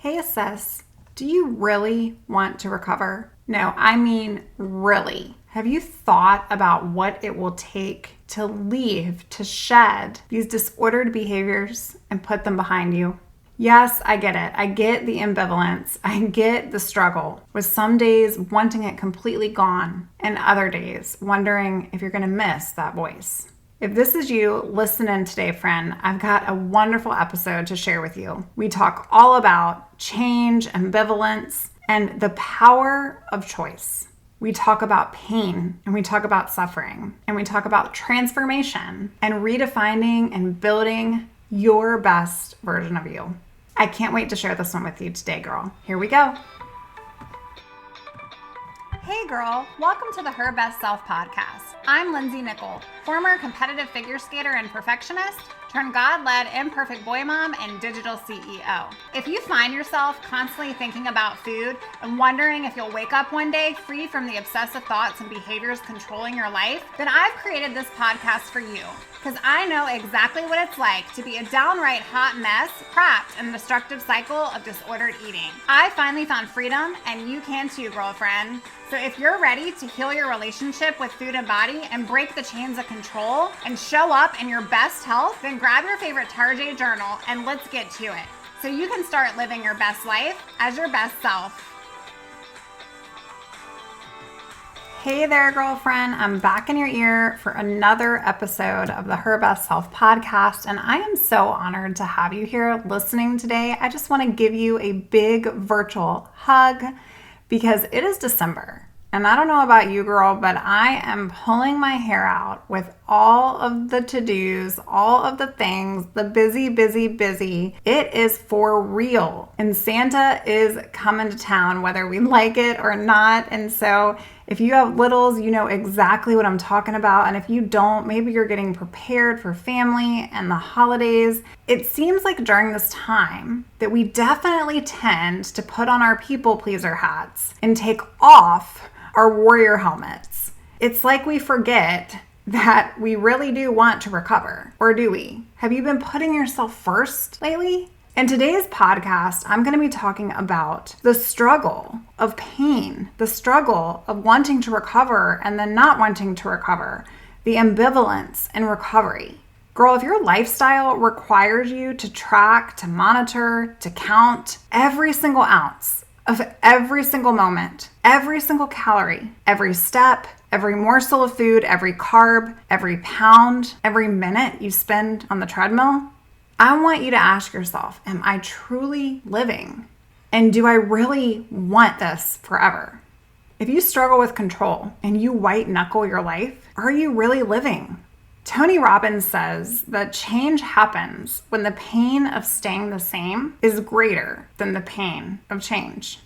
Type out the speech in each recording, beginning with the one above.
Hey sis, do you really want to recover? No, I mean really. Have you thought about what it will take to leave, to shed these disordered behaviors and put them behind you? Yes, I get it. I get the ambivalence. I get the struggle with some days wanting it completely gone and other days wondering if you're going to miss that voice. If this is you, listen in today, friend. I've got a wonderful episode to share with you. We talk all about change, ambivalence, and the power of choice. We talk about pain, and we talk about suffering, and we talk about transformation and redefining and building your best version of you. I can't wait to share this one with you today, girl. Here we go. Hey girl, welcome to the Her Best Self podcast. I'm Lindsay Nickel, former competitive figure skater and perfectionist, turned God-led imperfect boy mom and digital CEO. If you find yourself constantly thinking about food and wondering if you'll wake up one day free from the obsessive thoughts and behaviors controlling your life, then I've created this podcast for you. Because I know exactly what it's like to be a downright hot mess, trapped in a destructive cycle of disordered eating. I finally found freedom, and you can too, girlfriend. So if you're ready to heal your relationship with food and body and break the chains of control and show up in your best health, then grab your favorite Tarjay journal and let's get to it. So you can start living your best life as your best self. Hey there, girlfriend. I'm back in your ear for another episode of the Her Best Self podcast, and I am so honored to have you here listening today. I just want to give you a big virtual hug because it is December. And I don't know about you, girl, but I am pulling my hair out with all of the to-dos, all of the things, the busy. It is for real. And Santa is coming to town, whether we like it or not. And so if you have littles, you know exactly what I'm talking about. And if you don't, maybe you're getting prepared for family and the holidays. It seems like during this time that we definitely tend to put on our people pleaser hats and take off our warrior helmets. It's like we forget that we really do want to recover, or do we? Have you been putting yourself first lately? In today's podcast, I'm going to be talking about the struggle of pain, the struggle of wanting to recover and then not wanting to recover, the ambivalence in recovery. Girl, if your lifestyle requires you to track, to monitor, to count every single ounce of every single moment, every single calorie, every step, every morsel of food, every carb, every pound, every minute you spend on the treadmill, I want you to ask yourself, am I truly living? And do I really want this forever? If you struggle with control and you white knuckle your life, are you really living? Tony Robbins says that change happens when the pain of staying the same is greater than the pain of change.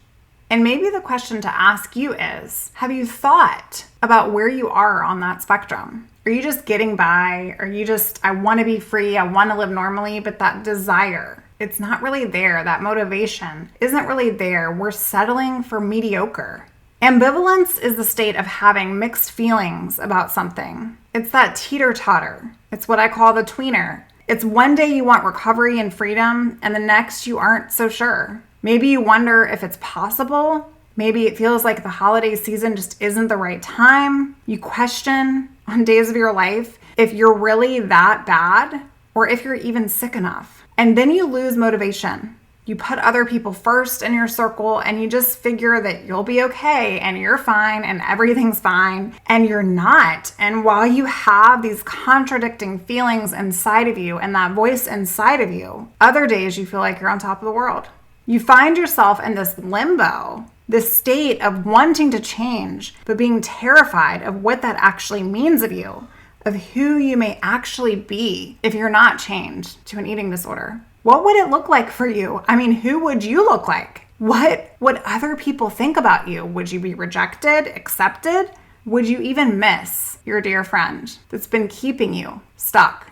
And maybe the question to ask you is, have you thought about where you are on that spectrum? Are you just getting by? Are you just, I want to be free, I want to live normally, but that desire, it's not really there. That motivation isn't really there. We're settling for mediocre. Ambivalence is the state of having mixed feelings about something. It's that teeter-totter. It's what I call the tweener. It's one day you want recovery and freedom, and the next you aren't so sure. Maybe you wonder if it's possible. Maybe it feels like the holiday season just isn't the right time. You question on days of your life if you're really that bad or if you're even sick enough. And then you lose motivation. You put other people first in your circle and you just figure that you'll be okay and you're fine and everything's fine, and you're not. And while you have these contradicting feelings inside of you and that voice inside of you, other days you feel like you're on top of the world. You find yourself in this limbo, this state of wanting to change, but being terrified of what that actually means of you, of who you may actually be if you're not changed to an eating disorder. What would it look like for you? I mean, who would you look like? What would other people think about you? Would you be rejected, accepted? Would you even miss your dear friend that's been keeping you stuck?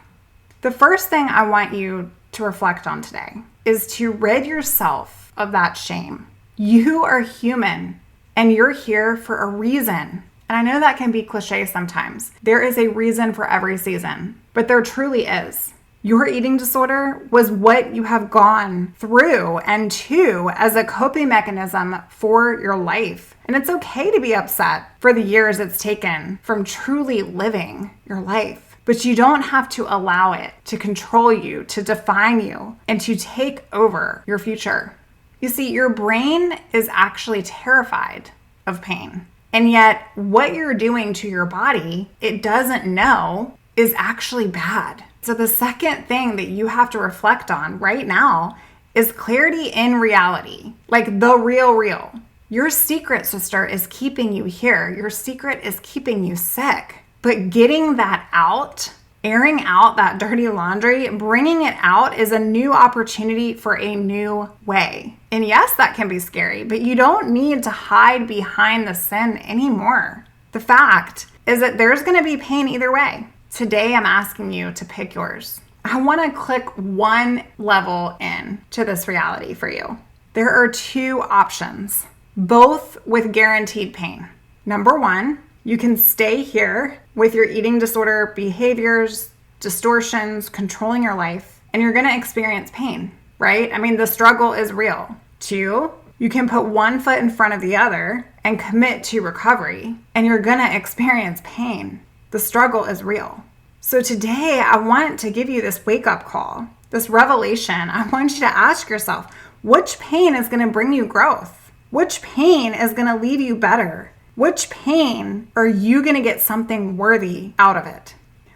The first thing I want you to reflect on today is to rid yourself of that shame. You are human and you're here for a reason. And I know that can be cliche sometimes. There is a reason for every season, but there truly is. Your eating disorder was what you have gone through and to as a coping mechanism for your life. And it's okay to be upset for the years it's taken from truly living your life. But you don't have to allow it to control you, to define you, and to take over your future. You see, your brain is actually terrified of pain. And yet, what you're doing to your body, it doesn't know, is actually bad. So the second thing that you have to reflect on right now is clarity in reality, like the real. Your secret, sister, is keeping you here. Your secret is keeping you sick. But getting that out, airing out that dirty laundry, bringing it out is a new opportunity for a new way. And yes, that can be scary, but you don't need to hide behind the sin anymore. The fact is that there's going to be pain either way. Today, I'm asking you to pick yours. I want to click one level in to this reality for you. There are two options, both with guaranteed pain. Number one, you can stay here with your eating disorder behaviors, distortions, controlling your life, and you're going to experience pain, right? I mean, the struggle is real. Two, you can put one foot in front of the other and commit to recovery, and you're going to experience pain. The struggle is real. So today, I want to give you this wake-up call, this revelation. I want you to ask yourself, which pain is going to bring you growth? Which pain is going to leave you better? Which pain are you going to get something worthy out of it?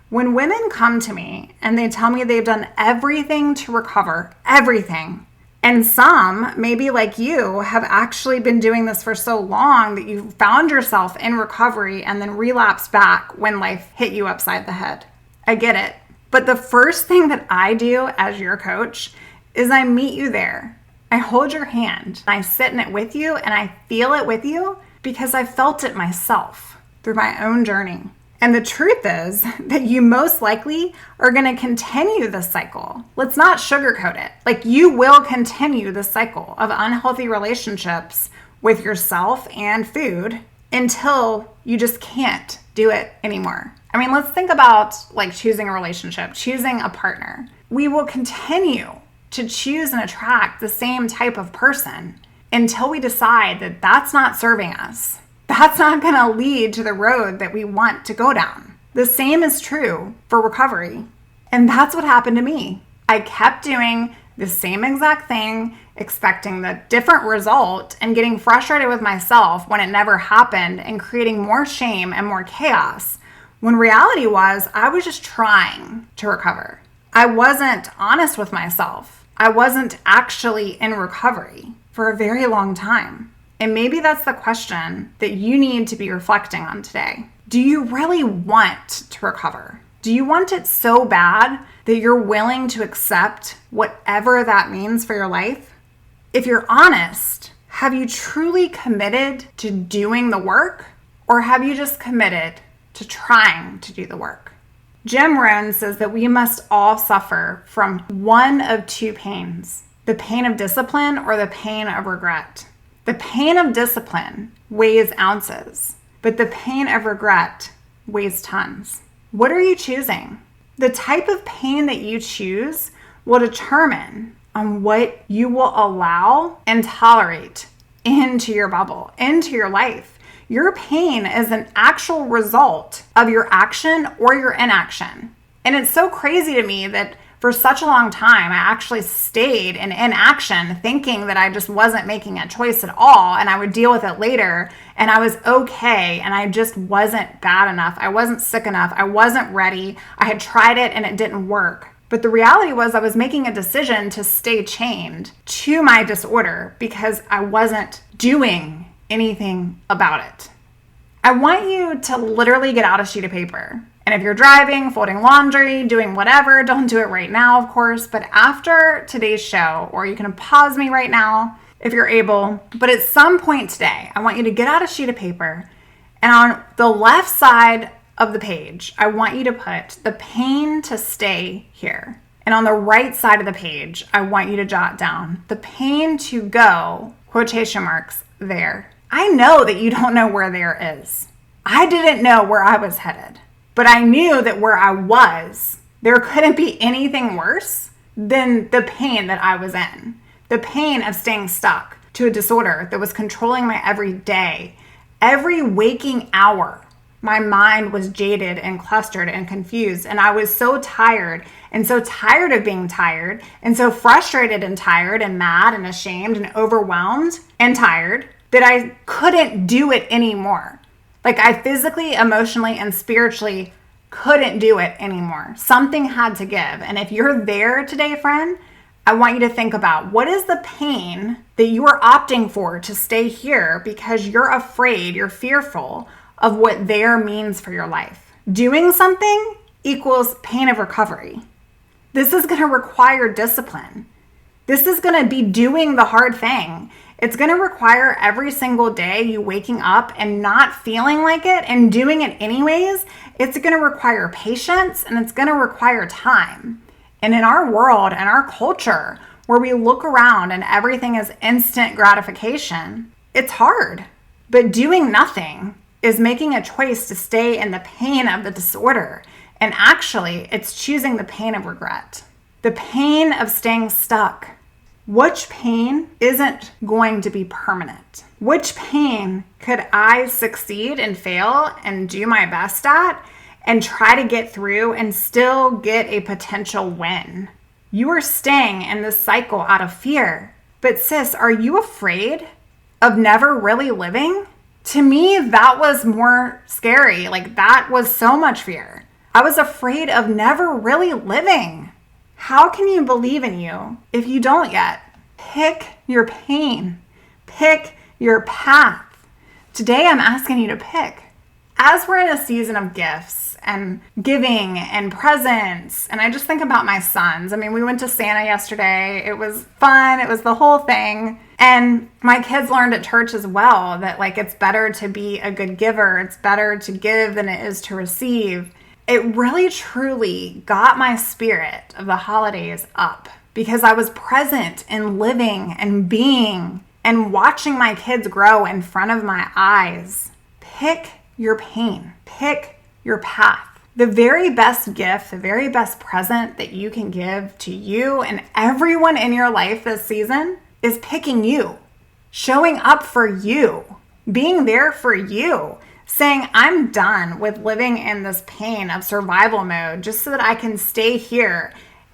When women come to me and they tell me they've done everything to recover, everything, and some, maybe like you, have actually been doing this for so long that you found yourself in recovery and then relapsed back when life hit you upside the head. I get it. But the first thing that I do as your coach is I meet you there. I hold your hand. I sit in it with you and I feel it with you because I felt it myself through my own journey. And the truth is that you most likely are going to continue this cycle. Let's not sugarcoat it. Like, you will continue the cycle of unhealthy relationships with yourself and food until you just can't do it anymore. I mean, let's think about like choosing a relationship, choosing a partner. We will continue to choose and attract the same type of person until we decide that that's not serving us. That's not going to lead to the road that we want to go down. The same is true for recovery. And that's what happened to me. I kept doing the same exact thing, expecting the different result and getting frustrated with myself when it never happened and creating more shame and more chaos. When reality was, I was just trying to recover. I wasn't honest with myself. I wasn't actually in recovery for a very long time. And maybe that's the question that you need to be reflecting on today. Do you really want to recover? Do you want it so bad that you're willing to accept whatever that means for your life? If you're honest, have you truly committed to doing the work, or have you just committed to trying to do the work? Jim Rohn says that we must all suffer from one of two pains, the pain of discipline or the pain of regret. The pain of discipline weighs ounces, but the pain of regret weighs tons. What are you choosing? The type of pain that you choose will determine on what you will allow and tolerate into your bubble, into your life. Your pain is an actual result of your action or your inaction. And it's so crazy to me that for such a long time, I actually stayed in inaction thinking that I just wasn't making a choice at all and I would deal with it later and I was okay and I just wasn't bad enough. I wasn't sick enough. I wasn't ready. I had tried it and it didn't work. But the reality was I was making a decision to stay chained to my disorder because I wasn't doing anything about it. I want you to literally get out a sheet of paper. And if you're driving, folding laundry, doing whatever, don't do it right now, of course. But after today's show, or you can pause me right now if you're able. But at some point today, I want you to get out a sheet of paper. And on the left side of the page, I want you to put the pain to stay here. And on the right side of the page, I want you to jot down the pain to go, quotation marks, there. I know that you don't know where there is. I didn't know where I was headed. But I knew that where I was There couldn't be anything worse than the pain that I was in. The pain of staying stuck to a disorder that was controlling my every day. Every waking hour, my mind was jaded and clustered and confused. And I was so tired of being tired, and so frustrated and tired and mad and ashamed and overwhelmed and tired that I couldn't do it anymore. Like I physically, emotionally, and spiritually couldn't do it anymore. Something had to give. And if you're there today, friend, I want you to think about what is the pain that you are opting for to stay here because you're afraid, you're fearful of what there means for your life. Doing something equals pain of recovery. This is going to require discipline. This is going to be doing the hard thing. It's going to require every single day you waking up and not feeling like it and doing it anyways. It's going to require patience and it's going to require time. And in our world and our culture where we look around and everything is instant gratification, it's hard. But doing nothing is making a choice to stay in the pain of the disorder. And actually, it's choosing the pain of regret, the pain of staying stuck. Which pain isn't going to be permanent? Which pain could I succeed and fail and do my best at and try to get through and still get a potential win? You are staying in this cycle out of fear. But sis, are you afraid of never really living? To me, that was more scary. Like that was so much fear. I was afraid of never really living. How can you believe in you if you don't yet? Pick your pain. Pick your path. Today, I'm asking you to pick. As we're in a season of gifts and giving and presents, and I just think about my sons. I mean, we went to Santa yesterday. It was fun. It was the whole thing. And my kids learned at church as well that like it's better to be a good giver. It's better to give than it is to receive. It really truly got my spirit of the holidays up because I was present and living and being and watching my kids grow in front of my eyes. Pick your pain. Pick your path. The very best gift, the very best present that you can give to you and everyone in your life this season is picking you, showing up for you, being there for you. Saying, I'm done with living in this pain of survival mode just so that I can stay here.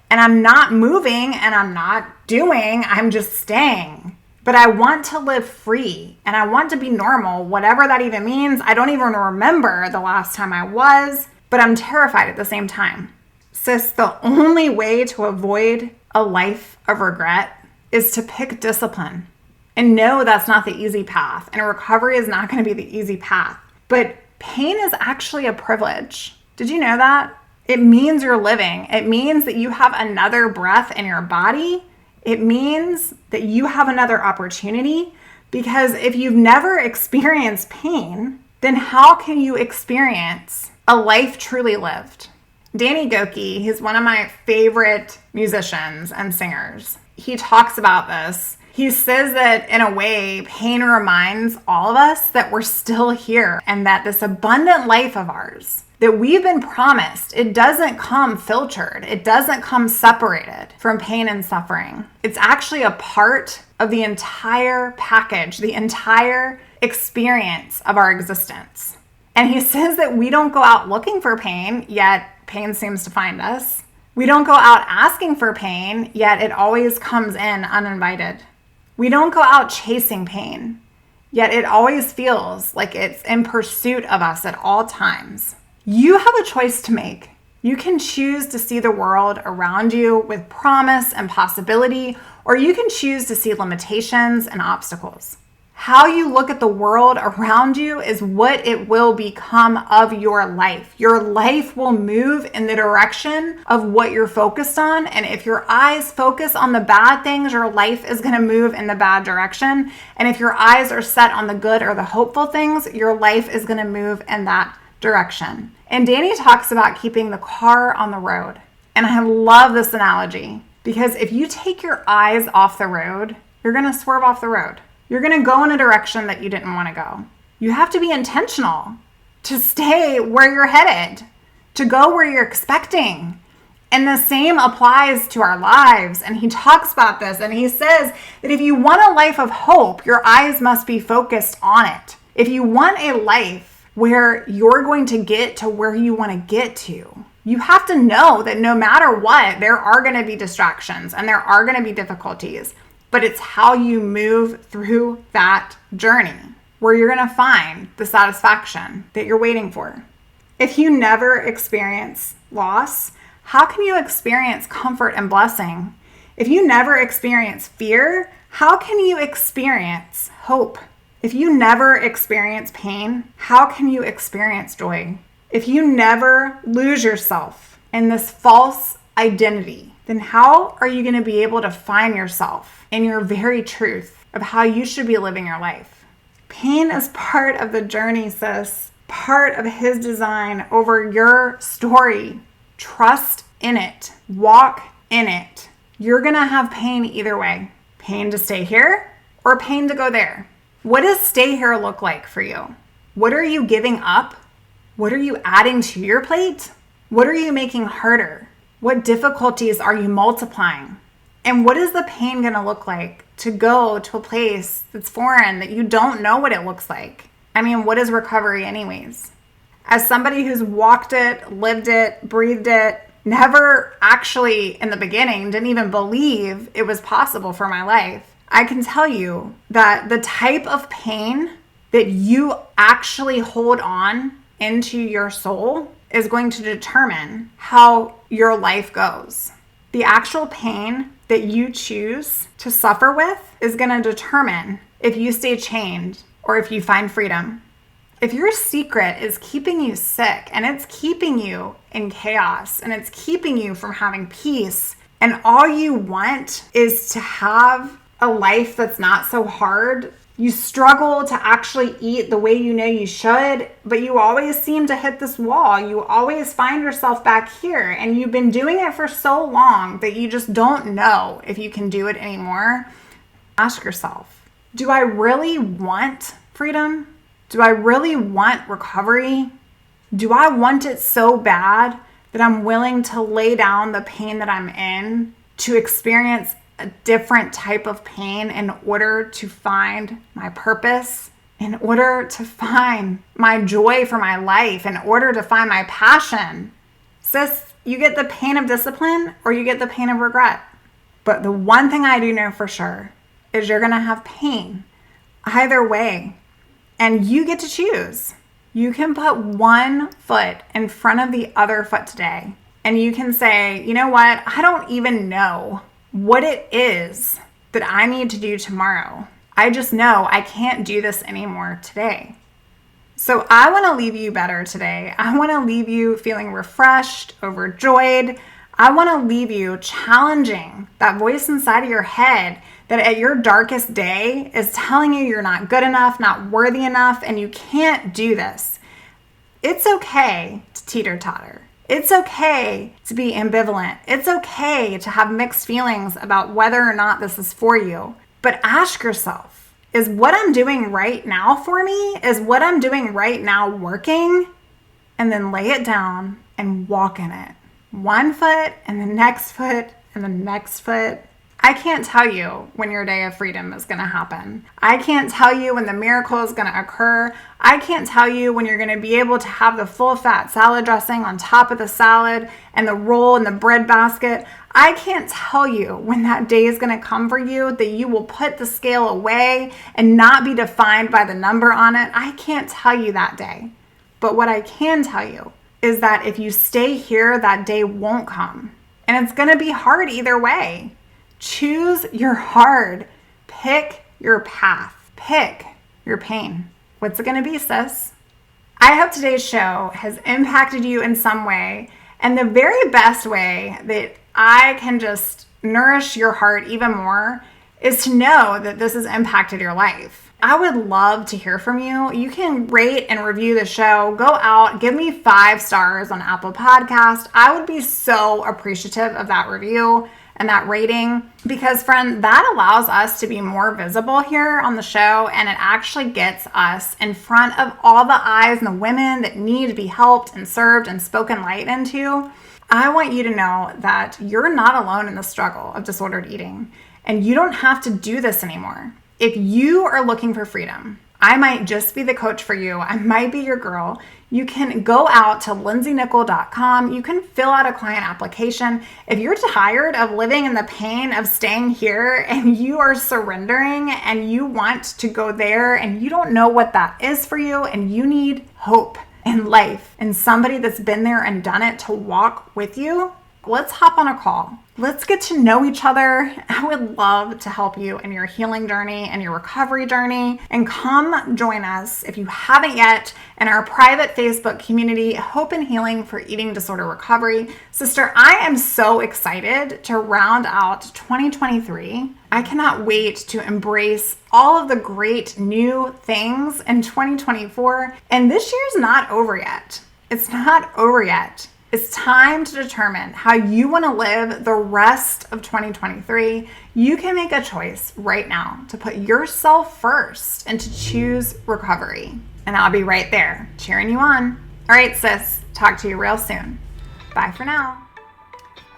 And I'm not moving and I'm not doing, I'm just staying. But I want to live free and I want to be normal, whatever that even means. I don't even remember the last time I was, but I'm terrified at the same time. Sis, the only way to avoid a life of regret is to pick discipline and know that's not the easy path. And recovery is not going to be the easy path. But pain is actually a privilege. Did you know that? It means you're living. It means that you have another breath in your body. It means that you have another opportunity. Because if you've never experienced pain, then how can you experience a life truly lived? Danny Gokey, he's one of my favorite musicians and singers. He talks about this. He says that in a way, pain reminds all of us that we're still here and that this abundant life of ours that we've been promised, it doesn't come filtered. It doesn't come separated from pain and suffering. It's actually a part of the entire package, the entire experience of our existence. And he says that we don't go out looking for pain, yet pain seems to find us. We don't go out asking for pain, yet it always comes in uninvited. We don't go out chasing pain, yet it always feels like it's in pursuit of us at all times. You have a choice to make. You can choose to see the world around you with promise and possibility, or you can choose to see limitations and obstacles. How you look at the world around you is what it will become of your life. Your life will move in the direction of what you're focused on. And if your eyes focus on the bad things, your life is going to move in the bad direction. And if your eyes are set on the good or the hopeful things, your life is going to move in that direction. And Danny talks about keeping the car on the road. And I love this analogy because if you take your eyes off the road, you're going to swerve off the road. You're going to go in a direction that you didn't want to go. You have to be intentional to stay where you're headed, to go where you're expecting. And the same applies to our lives. And he talks about this, and he says that if you want a life of hope, your eyes must be focused on it. If you want a life where you're going to get to where you want to get to, you have to know that no matter what, there are going to be distractions and there are going to be difficulties. But it's how you move through that journey where you're going to find the satisfaction that you're waiting for. If you never experience loss, how can you experience comfort and blessing? If you never experience fear, how can you experience hope? If you never experience pain, how can you experience joy? If you never lose yourself in this false identity, then how are you going to be able to find yourself in your very truth of how you should be living your life? Pain is part of the journey, sis. Part of his design over your story. Trust in it. Walk in it. You're going to have pain either way. Pain to stay here or pain to go there. What does stay here look like for you? What are you giving up? What are you adding to your plate? What are you making harder? What difficulties are you multiplying? And what is the pain going to look like to go to a place that's foreign, that you don't know what it looks like? I mean, what is recovery anyways? As somebody who's walked it, lived it, breathed it, never actually in the beginning didn't even believe it was possible for my life, I can tell you that the type of pain that you actually hold on into your soul is going to determine how your life goes. The actual pain that you choose to suffer with is going to determine if you stay chained or if you find freedom. If your secret is keeping you sick and it's keeping you in chaos and it's keeping you from having peace, and all you want is to have a life that's not so hard, you struggle to actually eat the way you know you should, but you always seem to hit this wall. You always find yourself back here, and you've been doing it for so long that you just don't know if you can do it anymore. Ask yourself, do I really want freedom? Do I really want recovery? Do I want it so bad that I'm willing to lay down the pain that I'm in to experience a different type of pain in order to find my purpose, in order to find my joy for my life, in order to find my passion? Sis, you get the pain of discipline or you get the pain of regret. But the one thing I do know for sure is you're going to have pain either way. And you get to choose. You can put one foot in front of the other foot today. And you can say, you know what? I don't even know what it is that I need to do tomorrow. I just know I can't do this anymore today. So I want to leave you better today. I want to leave you feeling refreshed, overjoyed. I want to leave you challenging that voice inside of your head that at your darkest day is telling you you're not good enough, not worthy enough, and you can't do this. It's okay to teeter-totter. It's okay to be ambivalent. It's okay to have mixed feelings about whether or not this is for you. But ask yourself, is what I'm doing right now for me? Is what I'm doing right now working? And then lay it down and walk in it. One foot and the next foot and the next foot. I can't tell you when your day of freedom is going to happen. I can't tell you when the miracle is going to occur. I can't tell you when you're going to be able to have the full fat salad dressing on top of the salad and the roll in the bread basket. I can't tell you when that day is going to come for you that you will put the scale away and not be defined by the number on it. I can't tell you that day. But what I can tell you is that if you stay here, that day won't come. And it's going to be hard either way. Choose your hard. Pick your path. Pick your pain. What's it going to be, sis? I hope today's show has impacted you in some way. And the very best way that I can just nourish your heart even more is to know that this has impacted your life. I would love to hear from you. You can rate and review the show. Go out, give me 5 stars on Apple Podcast. I would be so appreciative of that review. and that rating, because friend, that allows us to be more visible here on the show, and it actually gets us in front of all the eyes and the women that need to be helped and served and spoken light into. I want you to know that you're not alone in the struggle of disordered eating, and you don't have to do this anymore. If you are looking for freedom, I might just be the coach for you. I might be your girl. You can go out to lindsaynickel.com. You can fill out a client application. If you're tired of living in the pain of staying here and you are surrendering and you want to go there and you don't know what that is for you and you need hope in life and somebody that's been there and done it to walk with you, let's hop on a call. Let's get to know each other. I would love to help you in your healing journey and your recovery journey. And come join us, if you haven't yet, in our private Facebook community, Hope and Healing for Eating Disorder Recovery. Sister, I am so excited to round out 2023. I cannot wait to embrace all of the great new things in 2024. And this year's not over yet. It's not over yet. It's time to determine how you want to live the rest of 2023. You can make a choice right now to put yourself first and to choose recovery. And I'll be right there cheering you on. All right, sis, talk to you real soon. Bye for now.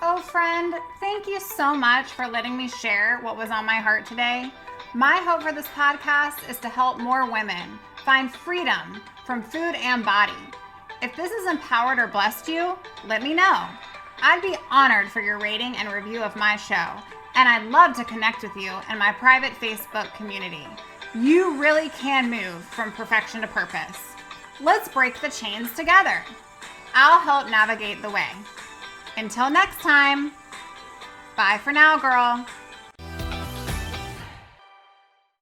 Oh, friend, thank you so much for letting me share what was on my heart today. My hope for this podcast is to help more women find freedom from food and body. If this has empowered or blessed you, let me know. I'd be honored for your rating and review of my show, and I'd love to connect with you in my private Facebook community. You really can move from perfection to purpose. Let's break the chains together. I'll help navigate the way. Until next time, bye for now, girl.